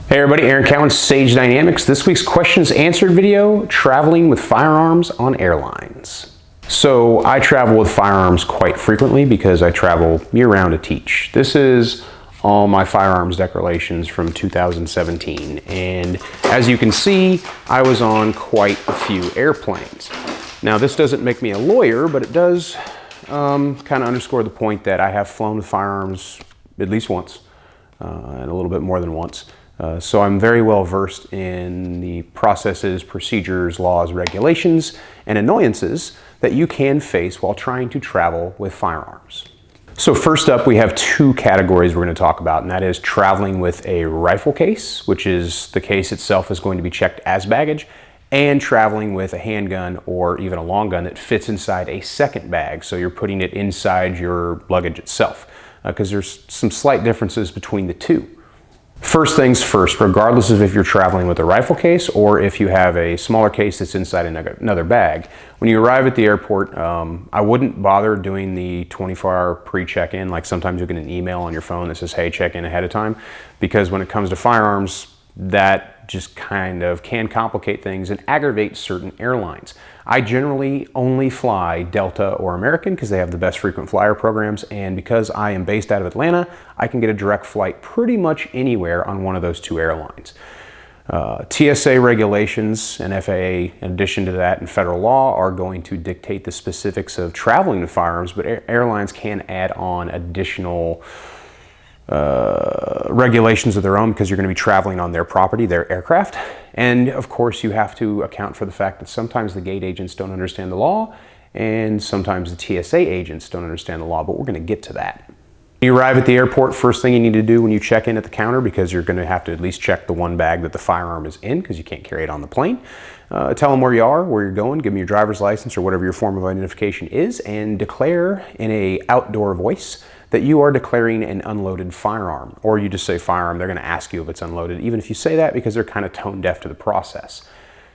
Hey everybody, Aaron Cowan, Sage Dynamics. This week's questions answered video, traveling with firearms on airlines. So I travel with firearms quite frequently because I travel year-round to teach. This is all my firearms declarations from 2017. And as you can see, I was on quite a few airplanes. Now this doesn't make me a lawyer, but it does kind of underscore the point that I have flown with firearms at least once, and a little bit more than once. So I'm very well versed in the processes, procedures, laws, regulations, and annoyances that you can face while trying to travel with firearms. So first up, we have two categories we're going to talk about, and that is traveling with a rifle case, which is the case itself is going to be checked as baggage, and traveling with a handgun or even a long gun that fits inside a second bag. So you're putting it inside your luggage itself, because there's some slight differences between the two. First things first, regardless of if you're traveling with a rifle case or if you have a smaller case that's inside another bag, when you arrive at the airport, I wouldn't bother doing the 24-hour pre-check-in. Like sometimes you get an email on your phone that says, hey, check in ahead of time, because when it comes to firearms, that just kind of can complicate things and aggravate certain airlines. I generally only fly Delta or American because they have the best frequent flyer programs, and because I am based out of Atlanta, I can get a direct flight pretty much anywhere on one of those two airlines. TSA regulations and FAA, in addition to that, and federal law are going to dictate the specifics of traveling with firearms, but airlines can add on additional regulations of their own because you're going to be traveling on their property, their aircraft. And of course you have to account for the fact that sometimes the gate agents don't understand the law and sometimes the TSA agents don't understand the law, but we're going to get to that. When you arrive at the airport, first thing you need to do when you check in at the counter, because you're going to have to at least check the one bag that the firearm is in because you can't carry it on the plane. Tell them where you are, where you're going, give them your driver's license or whatever your form of identification is, and declare in an outdoor voice that you are declaring an unloaded firearm. Or you just say firearm, they're going to ask you if it's unloaded, even if you say that, because they're kind of tone deaf to the process.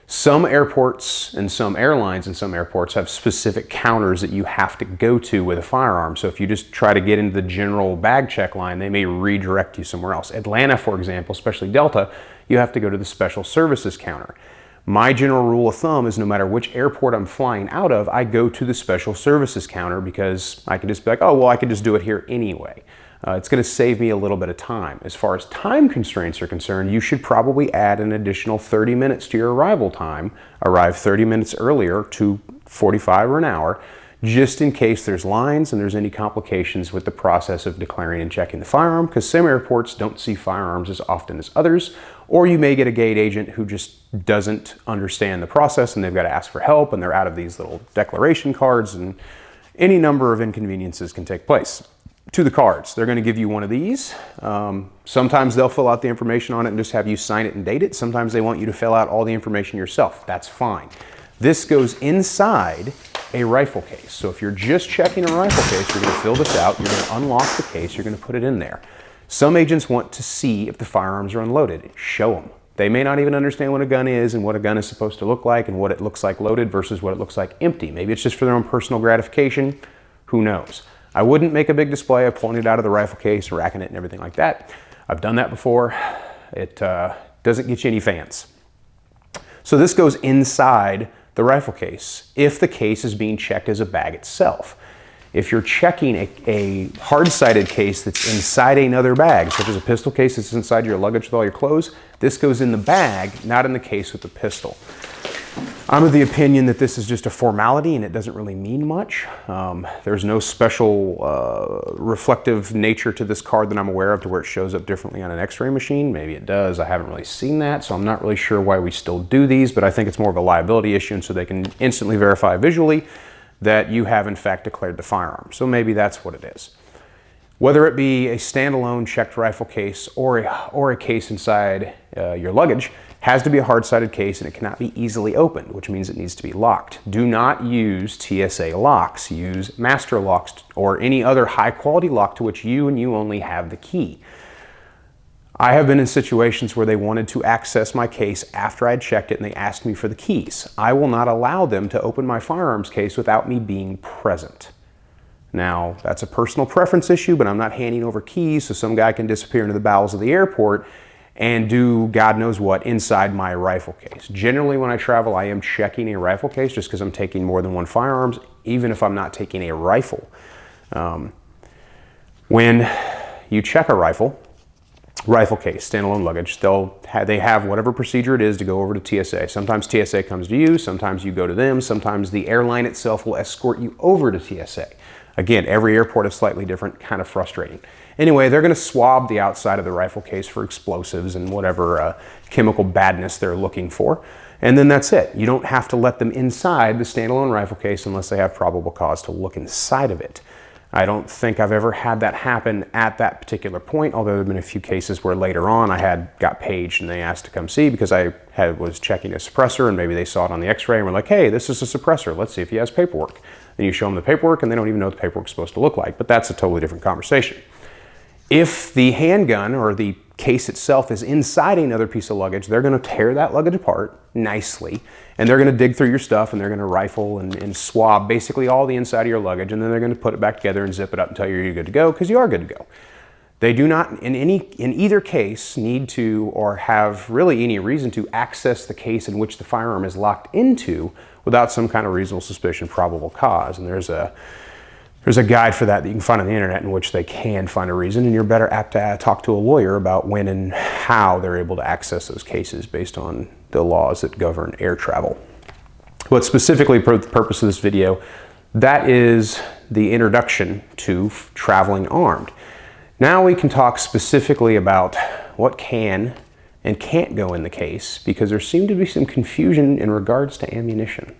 Some airports and some airlines and some airports have specific counters that you have to go to with a firearm. So if you just try to get into the general bag check line, they may redirect you somewhere else. Atlanta, for example, especially Delta, you have to go to the special services counter. My general rule of thumb is no matter which airport I'm flying out of, I go to the special services counter because I can just be like, oh, well, I can just do it here anyway. It's going to save me a little bit of time. As far as time constraints are concerned, you should probably add an additional 30 minutes to your arrival time, arrive 30 minutes earlier to 45 or an hour, just in case there's lines and there's any complications with the process of declaring and checking the firearm, because some airports don't see firearms as often as others, or you may get a gate agent who just doesn't understand the process and they've got to ask for help and they're out of these little declaration cards, and any number of inconveniences can take place. To the cards, they're going to give you one of these. Sometimes they'll fill out the information on it and just have you sign it and date it. Sometimes they want you to fill out all the information yourself. That's fine. This goes inside a rifle case. So if you're just checking a rifle case, you're going to fill this out, you're going to unlock the case, you're going to put it in there. Some agents want to see if the firearms are unloaded. Show them. They may not even understand what a gun is and what a gun is supposed to look like and what it looks like loaded versus what it looks like empty. Maybe it's just for their own personal gratification. Who knows? I wouldn't make a big display of pulling it out of the rifle case, racking it and everything like that. I've done that before. It doesn't get you any fans. So this goes inside the rifle case if the case is being checked as a bag itself. If you're checking a hard-sided case that's inside another bag, such as a pistol case that's inside your luggage with all your clothes, this goes in the bag, not in the case with the pistol. I'm of the opinion that this is just a formality and it doesn't really mean much. There's no special reflective nature to this card that I'm aware of to where it shows up differently on an x-ray machine. Maybe it does. I haven't really seen that, so I'm not really sure why we still do these, but I think it's more of a liability issue, and so they can instantly verify visually that you have in fact declared the firearm. So maybe that's what it is. Whether it be a standalone checked rifle case or a case inside your luggage, has to be a hard-sided case and it cannot be easily opened, which means it needs to be locked. Do not use TSA locks. Use master locks or any other high-quality lock to which you and you only have the key. I have been in situations where they wanted to access my case after I'd checked it and they asked me for the keys. I will not allow them to open my firearms case without me being present. Now, that's a personal preference issue, but I'm not handing over keys so some guy can disappear into the bowels of the airport and do God knows what inside my rifle case. Generally when I travel, I am checking a rifle case just because I'm taking more than one firearms, even if I'm not taking a rifle. When you check a rifle case, standalone luggage, they have whatever procedure it is to go over to TSA. Sometimes TSA comes to you, sometimes you go to them, sometimes the airline itself will escort you over to TSA. Again, every airport is slightly different, kind of frustrating. Anyway, they're going to swab the outside of the rifle case for explosives and whatever chemical badness they're looking for. And then that's it. You don't have to let them inside the standalone rifle case unless they have probable cause to look inside of it. I don't think I've ever had that happen at that particular point, although there have been a few cases where later on I got paged and they asked to come see because I was checking a suppressor and maybe they saw it on the x-ray and were like, hey, this is a suppressor. Let's see if he has paperwork. Then you show them the paperwork and they don't even know what the paperwork's supposed to look like, but that's a totally different conversation. If the handgun or the case itself is inside another piece of luggage, they're going to tear that luggage apart nicely and they're going to dig through your stuff and they're going to rifle and swab basically all the inside of your luggage, and then they're going to put it back together and zip it up until you're good to go, because you are good to go. They do not in either case need to or have really any reason to access the case in which the firearm is locked into without some kind of reasonable suspicion, probable cause. And there's a guide for that you can find on the internet in which they can find a reason, and you're better apt to talk to a lawyer about when and how they're able to access those cases based on the laws that govern air travel. But specifically for the purpose of this video, that is the introduction to traveling armed. Now we can talk specifically about what can and can't go in the case, because there seemed to be some confusion in regards to ammunition.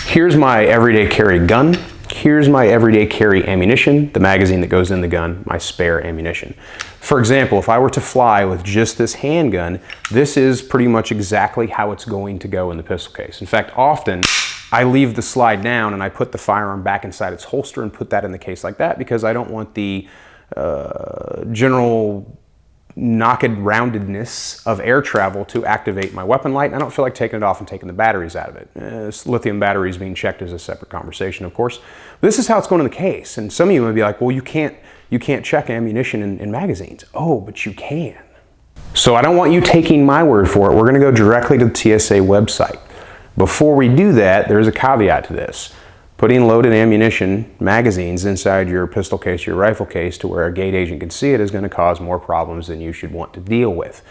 Here's my everyday carry gun. Here's my everyday carry ammunition, the magazine that goes in the gun, my spare ammunition. For example, if I were to fly with just this handgun, this is pretty much exactly how it's going to go in the pistol case. In fact, often I leave the slide down and I put the firearm back inside its holster and put that in the case like that, because I don't want the general knocked roundedness of air travel to activate my weapon light. And I don't feel like taking it off and taking the batteries out of it. Lithium batteries being checked is a separate conversation, of course. But this is how it's going in the case. And some of you might be like, well, you can't check ammunition in magazines. Oh, but you can. So I don't want you taking my word for it. We're going to go directly to the TSA website. Before we do that, there's a caveat to this. Putting loaded ammunition magazines inside your pistol case, your rifle case, to where a gate agent can see it is going to cause more problems than you should want to deal with.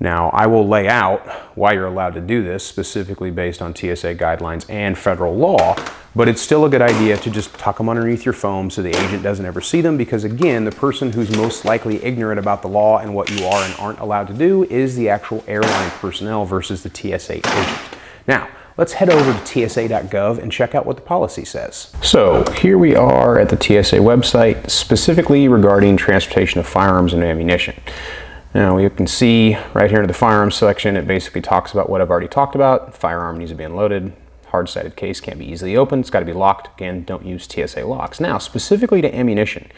Now, I will lay out why you're allowed to do this, specifically based on TSA guidelines and federal law, but it's still a good idea to just tuck them underneath your foam so the agent doesn't ever see them, because again, the person who's most likely ignorant about the law and what you are and aren't allowed to do is the actual airline personnel versus the TSA agent. Now, let's head over to tsa.gov and check out what the policy says. So here we are at the TSA website, specifically regarding transportation of firearms and ammunition. Now you can see right here in the firearms section, it basically talks about what I've already talked about. Firearm needs to be unloaded. Hard-sided case can't be easily opened. It's got to be locked. Again, don't use TSA locks. Now, specifically to ammunition.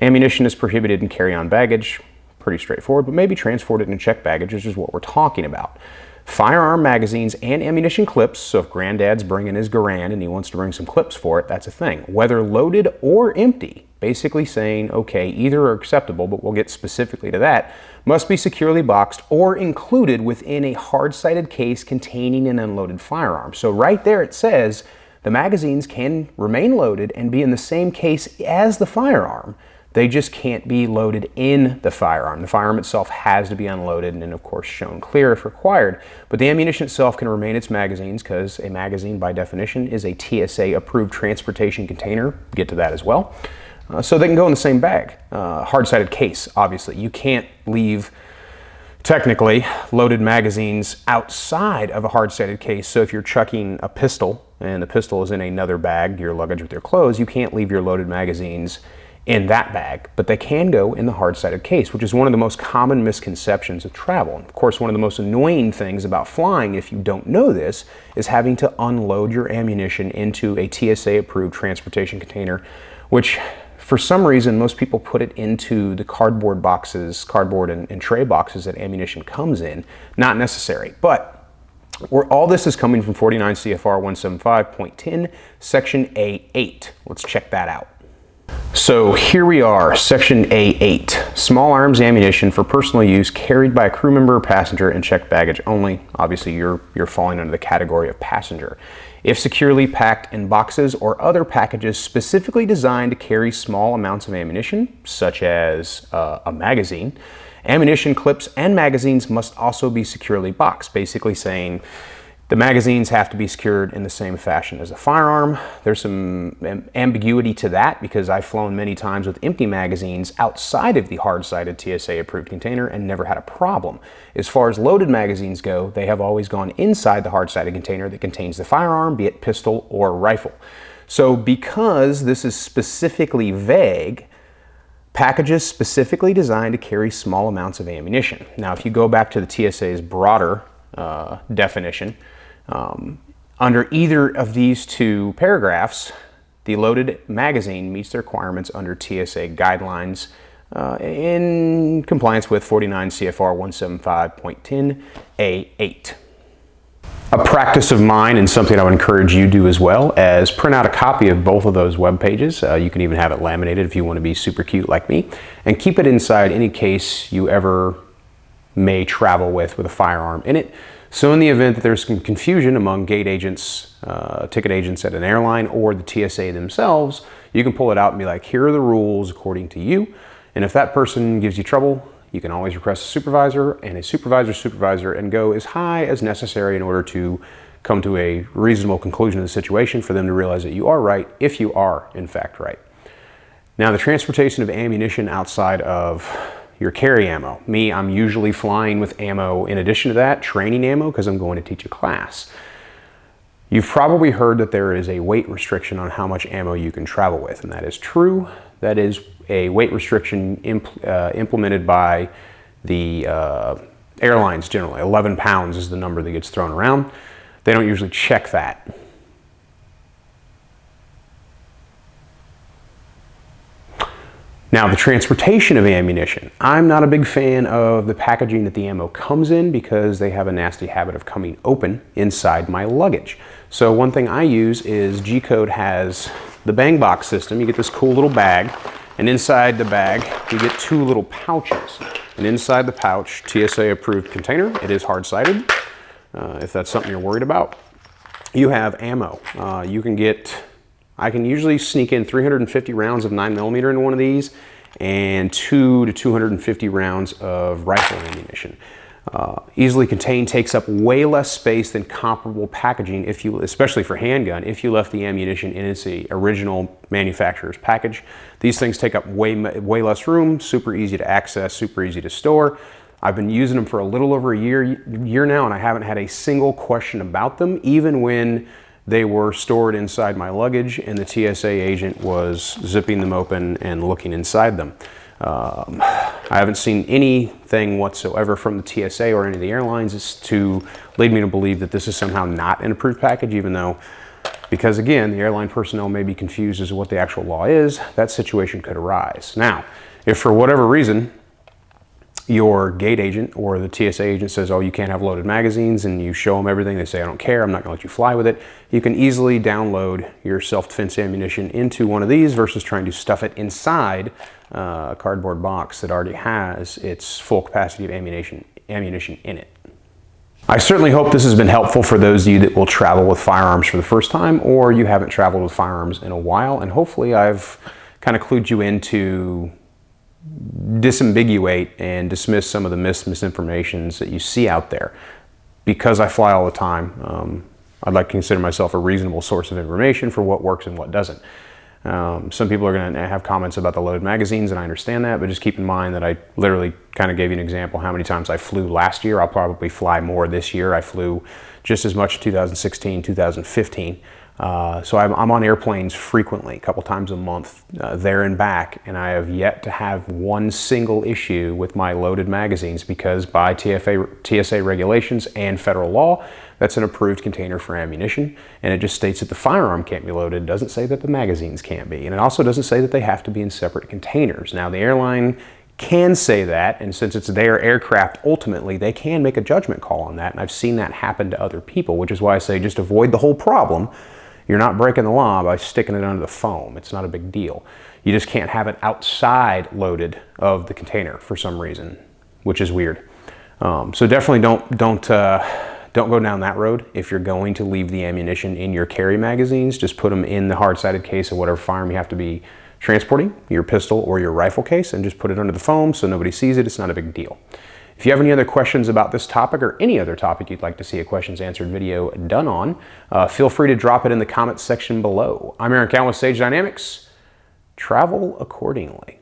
Ammunition is prohibited in carry-on baggage. Pretty straightforward, but maybe transported in checked baggage, which is what we're talking about. Firearm magazines and ammunition clips, so if Granddad's bringing his Garand and he wants to bring some clips for it, that's a thing. Whether loaded or empty, basically saying, okay, either are acceptable, but we'll get specifically to that, must be securely boxed or included within a hard-sided case containing an unloaded firearm. So right there it says the magazines can remain loaded and be in the same case as the firearm. They just can't be loaded in the firearm. The firearm itself has to be unloaded and then, of course, shown clear if required. But the ammunition itself can remain its magazines, because a magazine, by definition, is a TSA-approved transportation container. Get to that as well. So they can go in the same bag. Hard-sided case, obviously. You can't leave, technically, loaded magazines outside of a hard-sided case. So if you're chucking a pistol, and the pistol is in another bag, your luggage with your clothes, you can't leave your loaded magazines in that bag, but they can go in the hard-sided case, which is one of the most common misconceptions of travel. And of course, one of the most annoying things about flying, if you don't know this, is having to unload your ammunition into a TSA-approved transportation container, which for some reason, most people put it into the cardboard boxes, cardboard and tray boxes that ammunition comes in. Not necessary, but all this is coming from 49 CFR 175.10, Section A8. Let's check that out. So here we are, section A8, small arms ammunition for personal use carried by a crew member or passenger and checked baggage only. Obviously you're falling under the category of passenger. If securely packed in boxes or other packages specifically designed to carry small amounts of ammunition, such as a magazine, ammunition clips and magazines must also be securely boxed, basically saying the magazines have to be secured in the same fashion as a firearm. There's some ambiguity to that because I've flown many times with empty magazines outside of the hard-sided TSA approved container and never had a problem. As far as loaded magazines go, they have always gone inside the hard-sided container that contains the firearm, be it pistol or rifle. So because this is specifically vague, packages specifically designed to carry small amounts of ammunition. Now, if you go back to the TSA's broader definition, under either of these two paragraphs, the loaded magazine meets the requirements under TSA guidelines in compliance with 49 CFR 175.10A8. A practice of mine and something I would encourage you to do as well as print out a copy of both of those web pages. You can even have it laminated if you want to be super cute like me, and keep it inside any case you ever may travel with a firearm in it. So in the event that there's some confusion among gate agents, ticket agents at an airline or the TSA themselves, you can pull it out and be like, here are the rules according to you. And if that person gives you trouble, you can always request a supervisor and a supervisor's supervisor and go as high as necessary in order to come to a reasonable conclusion of the situation for them to realize that you are right if you are in fact right. Now, the transportation of ammunition outside of your carry ammo. Me, I'm usually flying with ammo in addition to that, training ammo, because I'm going to teach a class. You've probably heard that there is a weight restriction on how much ammo you can travel with, and that is true. That is a weight restriction implemented by the airlines generally. 11 pounds is the number that gets thrown around. They don't usually check that. Now, the transportation of ammunition. I'm not a big fan of the packaging that the ammo comes in because they have a nasty habit of coming open inside my luggage. So one thing I use is G-Code has the bang box system. You get this cool little bag, and inside the bag you get two little pouches. And inside the pouch, TSA approved container. It is hard-sided, if that's something you're worried about. You have ammo. I can usually sneak in 350 rounds of 9mm into one of these and 200 to 250 rounds of rifle ammunition. Easily contained, takes up way less space than comparable packaging, especially for handgun, if you left the ammunition in its original manufacturer's package. These things take up way less room, super easy to access, super easy to store. I've been using them for a little over a year now, and I haven't had a single question about them, even when they were stored inside my luggage and the TSA agent was zipping them open and looking inside them. I haven't seen anything whatsoever from the TSA or any of the airlines to lead me to believe that this is somehow not an approved package, even though, because again, the airline personnel may be confused as to what the actual law is, that situation could arise. Now, if for whatever reason, your gate agent or the TSA agent says, oh, you can't have loaded magazines, and you show them everything, they say, I don't care, I'm not gonna let you fly with it, you can easily download your self-defense ammunition into one of these versus trying to stuff it inside a cardboard box that already has its full capacity of ammunition in it. I certainly hope this has been helpful for those of you that will travel with firearms for the first time, or you haven't traveled with firearms in a while, and hopefully I've kind of clued you into disambiguate and dismiss some of the misinformations that you see out there. Because I fly all the time, I'd like to consider myself a reasonable source of information for what works and what doesn't. Some people are going to have comments about the loaded magazines, and I understand that, but just keep in mind that I literally kind of gave you an example how many times I flew last year. I'll probably fly more this year. I flew just as much in 2016, 2015. So I'm on airplanes frequently, a couple times a month, there and back, and I have yet to have one single issue with my loaded magazines because by TSA regulations and federal law, that's an approved container for ammunition, and it just states that the firearm can't be loaded. It doesn't say that the magazines can't be, and it also doesn't say that they have to be in separate containers. Now, the airline can say that, and since it's their aircraft, ultimately, they can make a judgment call on that, and I've seen that happen to other people, which is why I say just avoid the whole problem. You're not breaking the law by sticking it under the foam. It's not a big deal. You just can't have it outside loaded of the container for some reason, which is weird. So definitely don't go down that road. If you're going to leave the ammunition in your carry magazines, just put them in the hard-sided case of whatever firearm you have to be transporting, your pistol or your rifle case, and just put it under the foam so nobody sees it. It's not a big deal. If you have any other questions about this topic or any other topic you'd like to see a questions answered video done on, feel free to drop it in the comments section below. I'm Aaron Cowan with Sage Dynamics. Travel accordingly.